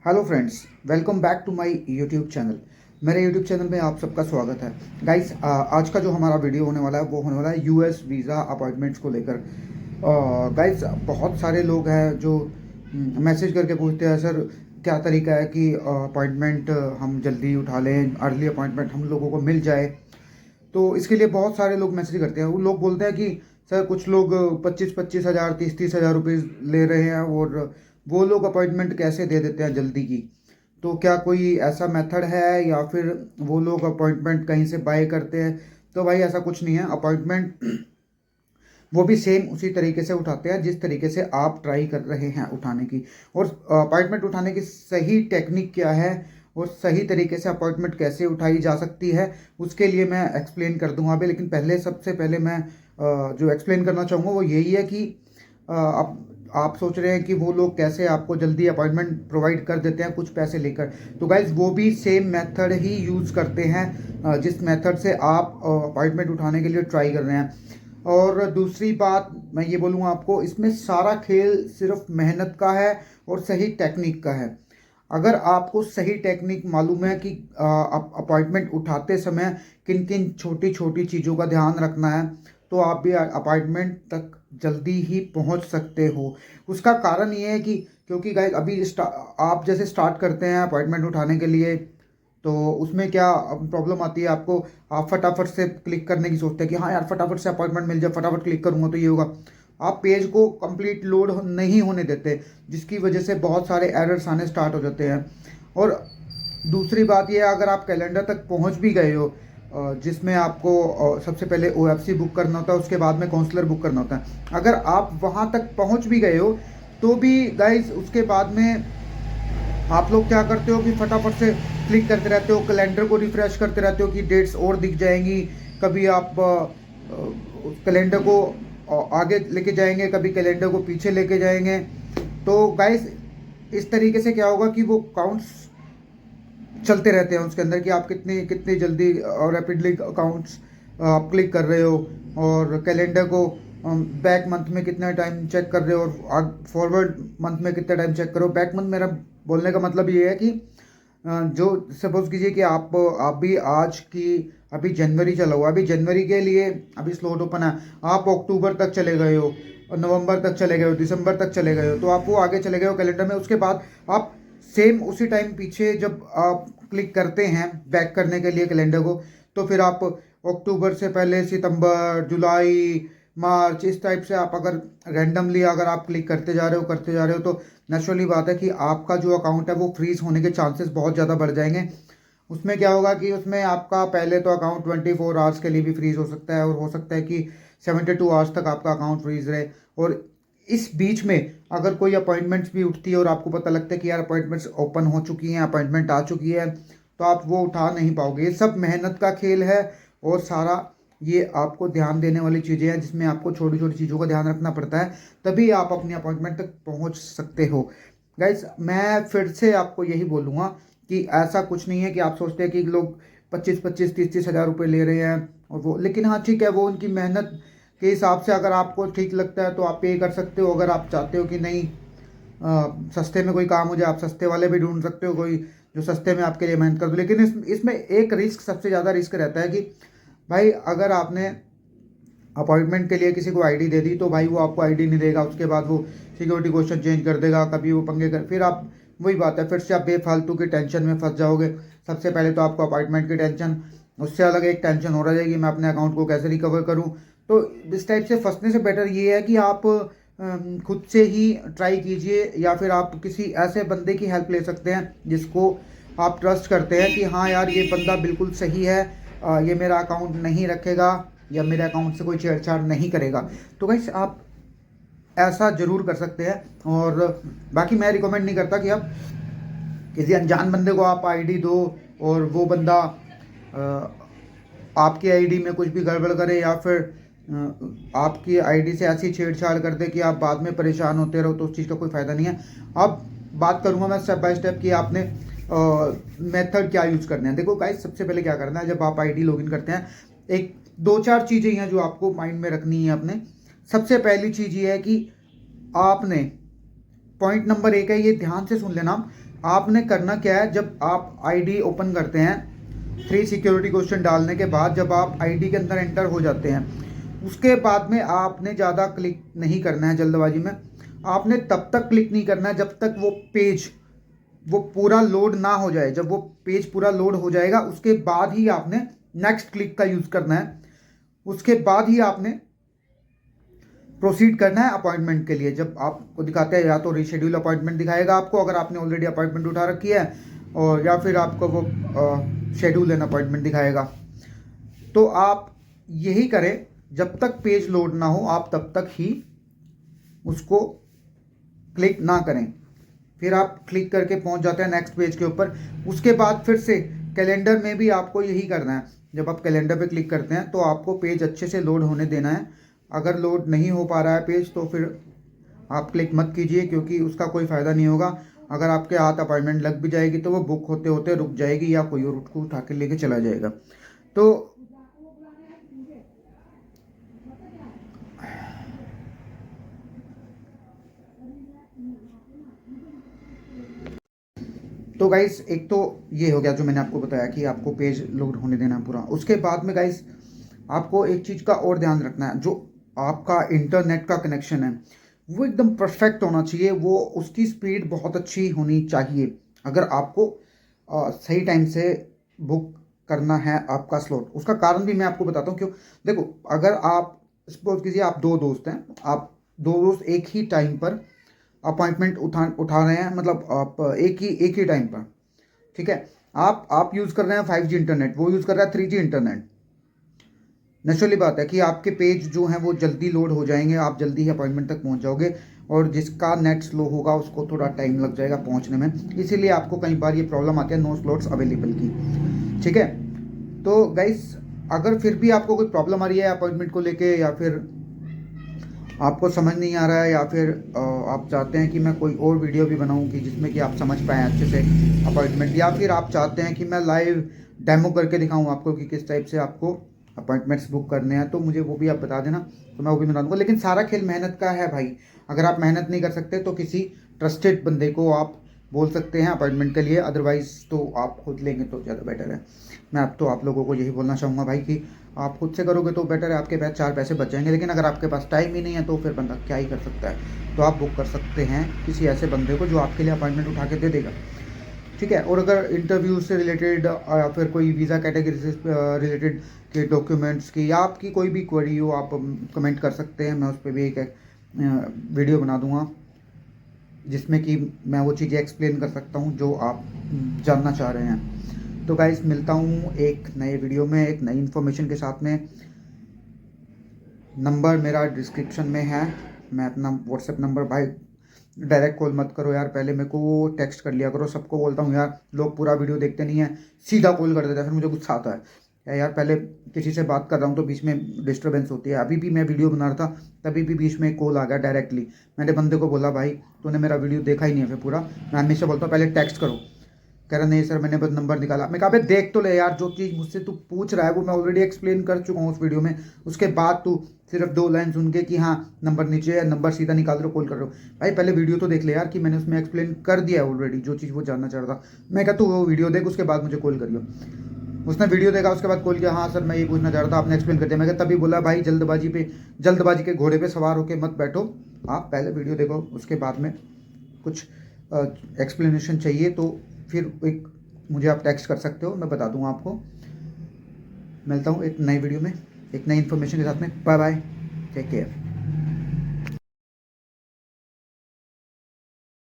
Hello friends, welcome back to my YouTube channel. मेरे YouTube channel में आप सबका स्वागत है। गाइस, आज का जो हमारा वीडियो होने वाला है वो होने वाला है यूएस वीज़ा अपॉइंटमेंट्स को लेकर। गाइस, बहुत सारे लोग हैं जो मैसेज करके पूछते हैं, सर क्या तरीका है कि अपॉइंटमेंट हम जल्दी उठा लें, अर्ली अपॉइंटमेंट हम लोगों को मिल जाए। तो इसके लिए बहुत सारे लोग मैसेज करते हैं। वो लोग बोलते हैं कि सर कुछ लोग 25,000 30,000 रुपये ले रहे हैं और वो लोग अपॉइंटमेंट कैसे दे देते हैं जल्दी की। तो क्या कोई ऐसा मेथड है या फिर वो लोग अपॉइंटमेंट कहीं से बाय करते हैं? तो भाई ऐसा कुछ नहीं है। अपॉइंटमेंट वो भी सेम उसी तरीके से उठाते हैं जिस तरीके से आप ट्राई कर रहे हैं उठाने की। और अपॉइंटमेंट उठाने की सही टेक्निक क्या है और सही तरीके से अपॉइंटमेंट कैसे उठाई जा सकती है, उसके लिए मैं एक्सप्लेन कर दूंगा अभी। लेकिन सबसे पहले मैं जो एक्सप्लेन करना चाहूँगा वो यही है कि आप सोच रहे हैं कि वो लोग कैसे आपको जल्दी अपॉइंटमेंट प्रोवाइड कर देते हैं कुछ पैसे लेकर। तो गाइज, वो भी सेम मेथड ही यूज़ करते हैं जिस मेथड से आप अपॉइंटमेंट उठाने के लिए ट्राई कर रहे हैं। और दूसरी बात मैं ये बोलूँगा आपको, इसमें सारा खेल सिर्फ मेहनत का है और सही टेक्निक का है। अगर आपको सही टेक्निक मालूम है कि अपॉइंटमेंट उठाते समय किन किन छोटी छोटी चीज़ों का ध्यान रखना है, तो आप भी अपॉइंटमेंट तक जल्दी ही पहुंच सकते हो। उसका कारण ये है कि क्योंकि गाइस अभी आप जैसे स्टार्ट करते हैं अपॉइंटमेंट उठाने के लिए, तो उसमें क्या प्रॉब्लम आती है आपको। आप फटाफट से क्लिक करने की सोचते हैं कि हाँ यार फटाफट से अपॉइंटमेंट मिल जाए, फटाफट क्लिक करूँगा तो ये होगा। आप पेज को कंप्लीट लोड नहीं होने देते, जिसकी वजह से बहुत सारे एरर्स आने स्टार्ट हो जाते हैं। और दूसरी बात यह है, अगर आप कैलेंडर तक पहुंच भी गए हो, जिसमें आपको सबसे पहले ओएफसी बुक करना होता है, उसके बाद में काउंसलर बुक करना होता है। अगर आप वहां तक पहुंच भी गए हो तो भी गाइस उसके बाद में आप लोग क्या करते हो कि फटाफट से क्लिक करते रहते हो, कैलेंडर को रिफ्रेश करते रहते हो कि डेट्स और दिख जाएंगी। कभी आप कैलेंडर को आगे लेके जाएंगे, कभी कैलेंडर को पीछे लेके जाएंगे। तो गाइस, इस तरीके से क्या होगा कि वो काउंट्स चलते रहते हैं उसके अंदर कि आप कितनी कितनी जल्दी और रैपिडली अकाउंट्स आप क्लिक कर रहे हो, और कैलेंडर को बैक मंथ में कितना टाइम चेक कर रहे हो और फॉरवर्ड मंथ में कितना टाइम चेक करो। बैक मंथ मेरा बोलने का मतलब ये है कि जो सपोज कीजिए कि आप भी आज की अभी जनवरी चला हुआ, अभी जनवरी के लिए अभी स्लॉट ओपन है, आप अक्टूबर तक चले गए हो और नवंबर तक चले गए हो, दिसंबर तक चले गए हो, तो आप वो आगे चले गए हो कैलेंडर में। उसके बाद आप सेम उसी टाइम पीछे जब आप क्लिक करते हैं बैक करने के लिए कैलेंडर को, तो फिर आप अक्टूबर से पहले सितंबर, जुलाई, मार्च, इस टाइप से आप अगर रैंडमली अगर आप क्लिक करते जा रहे हो तो नेचुरली बात है कि आपका जो अकाउंट है वो फ्रीज होने के चांसेस बहुत ज़्यादा बढ़ जाएंगे। उसमें क्या होगा कि उसमें आपका पहले तो अकाउंट 24 आवर्स के लिए भी फ्रीज हो सकता है, और हो सकता है कि 72 आवर्स तक आपका अकाउंट फ्रीज रहे। और इस बीच में अगर कोई अपॉइंटमेंट्स भी उठती है और आपको पता लगता है कि यार अपॉइंटमेंट्स ओपन हो चुकी हैं, अपॉइंटमेंट आ चुकी है, तो आप वो उठा नहीं पाओगे। ये सब मेहनत का खेल है और सारा ये आपको ध्यान देने वाली चीज़ें हैं जिसमें आपको छोटी छोटी चीज़ों का ध्यान रखना पड़ता है, तभी आप अपनी अपॉइंटमेंट तक पहुंच सकते हो। गाइस, मैं फिर से आपको यही बोलूँगा कि ऐसा कुछ नहीं है कि आप सोचते हैं कि लोग 25-25 30-30 हज़ार रुपये ले रहे हैं और वो, लेकिन हाँ ठीक है, वो उनकी मेहनत के हिसाब से अगर आपको ठीक लगता है तो आप पे कर सकते हो। अगर आप चाहते हो कि नहीं सस्ते में कोई काम हो जाए, आप सस्ते वाले भी ढूंढ सकते हो कोई जो सस्ते में आपके लिए मेहनत कर दो। लेकिन इसमें एक रिस्क, सबसे ज़्यादा रिस्क रहता है कि भाई अगर आपने अपॉइंटमेंट के लिए किसी को आईडी दे दी तो भाई वो आपको आईडी नहीं देगा, उसके बाद वो सिक्योरिटी क्वेश्चन चेंज कर देगा, कभी वो पंगे कर, फिर आप वही बात है, फिर से आप बेफालतू की टेंशन में फंस जाओगे। सबसे पहले तो आपको अपॉइंटमेंट की टेंशन, उससे अलग एक टेंशन हो रह जाएगी मैं अपने अकाउंट को कैसे रिकवर करूँ। तो इस टाइप से फंसने से बेटर ये है कि आप खुद से ही ट्राई कीजिए, या फिर आप किसी ऐसे बंदे की हेल्प ले सकते हैं जिसको आप ट्रस्ट करते हैं कि हाँ यार ये बंदा बिल्कुल सही है, ये मेरा अकाउंट नहीं रखेगा या मेरे अकाउंट से कोई छेड़छाड़ नहीं करेगा। तो गाइस, आप ऐसा ज़रूर कर सकते हैं। और बाकी मैं रिकमेंड नहीं करता कि आप किसी अनजान बंदे को आप आईडी दो और वो बंदा आपकी आईडी में कुछ भी गड़बड़ करे, या फिर आपकी आईडी से ऐसी छेड़छाड़ कर दे कि आप बाद में परेशान होते रहो, तो उस चीज़ का कोई फ़ायदा नहीं है। अब बात करूँगा मैं स्टेप बाय स्टेप कि आपने मेथड क्या यूज़ करना है। देखो गाइस, सबसे पहले क्या करना है, जब आप आईडी लॉगिन करते हैं, एक दो चार चीज़ें हैं जो आपको माइंड में रखनी है अपने। सबसे पहली चीज़ ये है कि आपने, पॉइंट नंबर 1 है, ये ध्यान से सुन लेना, आपने करना क्या है, जब आप आईडी ओपन करते हैं 3 सिक्योरिटी क्वेश्चन डालने के बाद जब आप आईडी के अंदर एंटर हो जाते हैं, उसके बाद में आपने ज़्यादा क्लिक नहीं करना है जल्दबाजी में। आपने तब तक क्लिक नहीं करना है जब तक वो पूरा लोड ना हो जाए। जब वो पेज पूरा लोड हो जाएगा उसके बाद ही आपने नेक्स्ट क्लिक का यूज़ करना है। उसके बाद ही आपने प्रोसीड करना है अपॉइंटमेंट के लिए। जब आपको दिखाते हैं या तो रीशेड्यूल अपॉइंटमेंट दिखाएगा आपको अगर आपने ऑलरेडी अपॉइंटमेंट उठा रखी है, और या फिर आपको वो शेड्यूल एन अपॉइंटमेंट दिखाएगा। तो आप यही करें, जब तक पेज लोड ना हो आप तब तक ही उसको क्लिक ना करें। फिर आप क्लिक करके पहुंच जाते हैं नेक्स्ट पेज के ऊपर। उसके बाद फिर से कैलेंडर में भी आपको यही करना है। जब आप कैलेंडर पे क्लिक करते हैं तो आपको पेज अच्छे से लोड होने देना है। अगर लोड नहीं हो पा रहा है पेज तो फिर आप क्लिक मत कीजिए, क्योंकि उसका कोई फ़ायदा नहीं होगा। अगर आपके हाथ अपॉइंटमेंट लग भी जाएगी तो वो बुक होते होते रुक जाएगी या कोई और उसको उठा के लेके चला जाएगा। तो गाइस एक तो ये हो गया जो मैंने आपको बताया कि आपको पेज लोड होने देना है पूरा। उसके बाद में गाइस आपको एक चीज़ का और ध्यान रखना है, जो आपका इंटरनेट का कनेक्शन है वो एकदम परफेक्ट होना चाहिए। वो उसकी स्पीड बहुत अच्छी होनी चाहिए अगर आपको सही टाइम से बुक करना है आपका स्लॉट। उसका कारण भी मैं आपको बताता हूँ क्यों। देखो, अगर आप सपोज कीजिए आप दो दोस्त हैं, आप दो दोस्त एक ही टाइम पर अपॉइंटमेंट उठा रहे हैं, मतलब आप एक ही टाइम पर, ठीक है। आप यूज़ कर रहे हैं 5G इंटरनेट, वो यूज़ कर रहा है 3G इंटरनेट। नेचुरली बात है कि आपके पेज जो हैं वो जल्दी लोड हो जाएंगे, आप जल्दी ही अपॉइंटमेंट तक पहुंच जाओगे, और जिसका नेट स्लो होगा उसको थोड़ा टाइम लग जाएगा पहुंचने में। इसीलिए आपको कई बार ये प्रॉब्लम आती है नो स्लॉट्स अवेलेबल की, ठीक है। तो गाइस अगर फिर भी आपको कोई प्रॉब्लम आ रही है अपॉइंटमेंट को लेके, या फिर आपको समझ नहीं आ रहा है, या फिर आप चाहते हैं कि मैं कोई और वीडियो भी बनाऊं कि जिसमें कि आप समझ पाएँ अच्छे से अपॉइंटमेंट, या फिर आप चाहते हैं कि मैं लाइव डेमो करके दिखाऊं आपको कि किस टाइप से आपको अपॉइंटमेंट्स बुक करने हैं, तो मुझे वो भी आप बता देना, तो मैं वो भी बता दूंगा। लेकिन सारा खेल मेहनत का है भाई। अगर आप मेहनत नहीं कर सकते तो किसी ट्रस्टेड बंदे को आप बोल सकते हैं अपॉइंटमेंट के लिए, अदरवाइज़ तो आप खुद लेंगे तो ज़्यादा बेटर है। मैं अब तो आप लोगों को यही बोलना चाहूँगा भाई कि आप खुद से करोगे तो बेटर है, आपके पास 4 पैसे बच जाएंगे। लेकिन अगर आपके पास टाइम ही नहीं है तो फिर बंदा क्या ही कर सकता है। तो आप बुक कर सकते हैं किसी ऐसे बंदे को जो आपके लिए अपॉइंटमेंट उठा के दे देगा, ठीक है। और अगर इंटरव्यू से रिलेटेड या फिर कोई वीज़ा कैटेगरी से रिलेटेड के डॉक्यूमेंट्स की या आपकी कोई भी क्वेरी हो, आप कमेंट कर सकते हैं। मैं उस पर भी एक वीडियो बना दूंगा जिसमें कि मैं वो चीज़ें एक्सप्लेन कर सकता हूँ जो आप जानना चाह रहे हैं। तो गाइस मिलता हूँ एक नए वीडियो में एक नई इन्फॉर्मेशन के साथ में। नंबर मेरा डिस्क्रिप्शन में है। मैं अपना व्हाट्सएप नंबर, भाई डायरेक्ट कॉल मत करो यार, पहले मेरे को टेक्स्ट कर लिया करो। सबको बोलता हूँ यार, लोग पूरा वीडियो देखते नहीं है, सीधा कॉल कर देता है, फिर मुझे गुस्सा आता है यार। पहले किसी से बात कर रहा हूँ तो बीच में डिस्टर्बेंस होती है। अभी भी मैं वीडियो बना रहा था तभी भी बीच में कॉल आ गया डायरेक्टली। मैंने बंदे को बोला भाई तूने मेरा वीडियो देखा ही नहीं है फिर पूरा। मैं हमेशा बोलता हूँ पहले टेक्स्ट करो। कह रहा नहीं सर मैंने बस नंबर निकाला। मैं कहा भाई देख तो ले यार, जो चीज़ मुझसे तू पूछ रहा है वो मैं ऑलरेडी एक्सप्लेन कर चुका हूँ उस वीडियो में। उसके बाद तू सिर्फ 2 लाइन सुन के कि हाँ नंबर नीचे है, नंबर सीधा निकाल रहे हो, कॉल कर रहे हो। भाई पहले वीडियो तो देख ले यार कि मैंने उसमें एक्सप्लेन कर दिया है ऑलरेडी जो चीज़ वो जानना चाह रहा था। मैं कहा तू वो वीडियो देख उसके बाद मुझे कॉल करियो। उसने वीडियो देखा, उसके बाद कॉल किया, हाँ सर मैं ये पूछना चाह रहा था, आपने एक्सप्लेन कर दिया। मैं तभी बोला भाई जल्दबाजी के घोड़े पे सवार होकर मत बैठो, आप पहले वीडियो देखो, उसके बाद में कुछ एक्सप्लेनेशन चाहिए तो फिर एक मुझे आप टेक्स्ट कर सकते हो, मैं बता दूंगा आपको। मिलता हूँ एक नई वीडियो में एक नई इन्फॉर्मेशन के साथ में। Bye bye, take care.